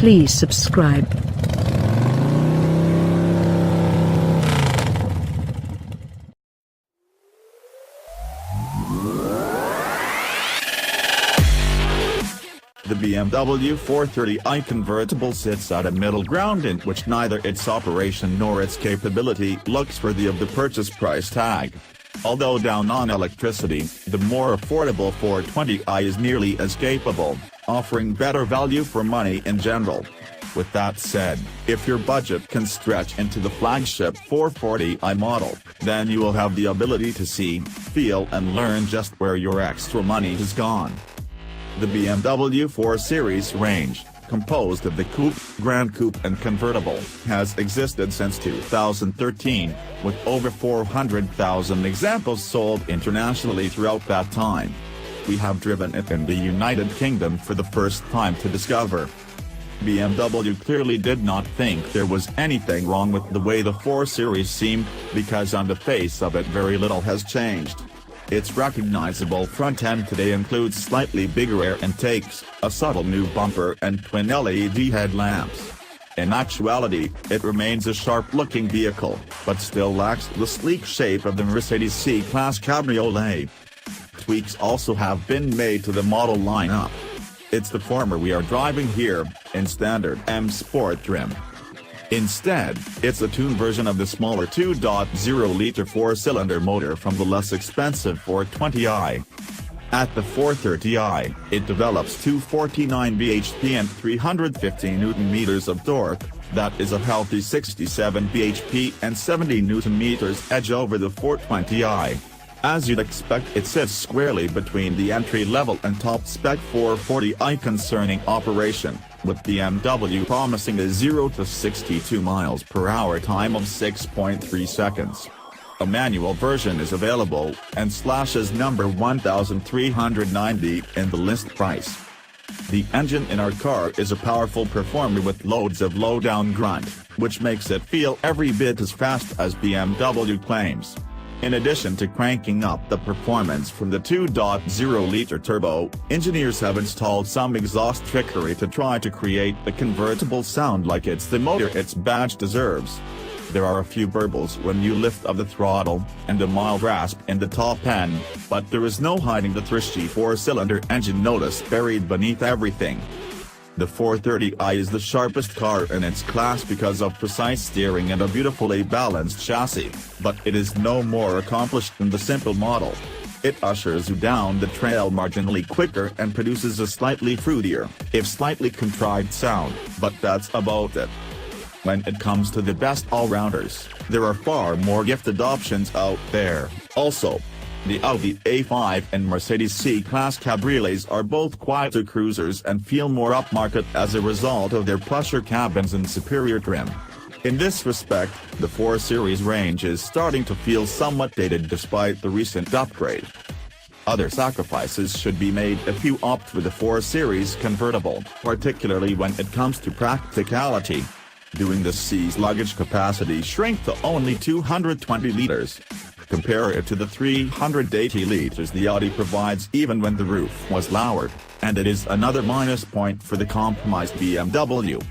Please subscribe. The BMW 430i Convertible sits at a middle ground in which neither its operation nor its capability looks worthy of the purchase price tag. Although down on electricity, the more affordable 420i is nearly as capable, offering better value for money in general. With that said, if your budget can stretch into the flagship 440i model, then you will have the ability to see, feel and learn just where your extra money has gone. The BMW 4 Series range, composed of the Coupe, Gran Coupe and Convertible, has existed since 2013, with over 400,000 examples sold internationally throughout that time. We have driven it in the United Kingdom for the first time to discover. BMW clearly did not think there was anything wrong with the way the 4 Series seemed, because on the face of it very little has changed. Its recognizable front end today includes slightly bigger air intakes, a subtle new bumper and twin LED headlamps. In actuality, it remains a sharp-looking vehicle, but still lacks the sleek shape of the Mercedes C-Class Cabriolet. Tweaks also have been made to the model lineup. It's the former we are driving here, in standard M Sport trim. Instead, it's a tuned version of the smaller 2.0-liter four-cylinder motor from the less expensive 420i. At the 430i, it develops 249 bhp and 350 Nm of torque, that is a healthy 67 bhp and 70 Nm edge over the 420i. As you'd expect, it sits squarely between the entry-level and top-spec 440i concerning operation, with BMW promising a 0 to 62 miles per hour time of 6.3 seconds. A manual version is available, and slashes number 1,390 in the list price. The engine in our car is a powerful performer with loads of low-down grunt, which makes it feel every bit as fast as BMW claims. In addition to cranking up the performance from the 2.0-liter turbo, engineers have installed some exhaust trickery to try to create the convertible sound like it's the motor its badge deserves. There are a few burbles when you lift up the throttle, and a mild rasp in the top end, but there is no hiding the thrifty four-cylinder engine notice buried beneath everything. The 430i is the sharpest car in its class because of precise steering and a beautifully balanced chassis, but it is no more accomplished than the simple model. It ushers you down the trail marginally quicker and produces a slightly fruitier, if slightly contrived sound, but that's about it. When it comes to the best all-rounders, there are far more gifted options out there. Also, the Audi A5 and Mercedes C-Class Cabriolets are both quieter cruisers and feel more upmarket as a result of their plusher cabins and superior trim. In this respect, the 4 Series range is starting to feel somewhat dated despite the recent upgrade. Other sacrifices should be made if you opt for the 4 Series Convertible, particularly when it comes to practicality. Doing the C's luggage capacity shrink to only 220 liters. Compare it to the 380 liters the Audi provides even when the roof was lowered, and it is another minus point for the compromised BMW.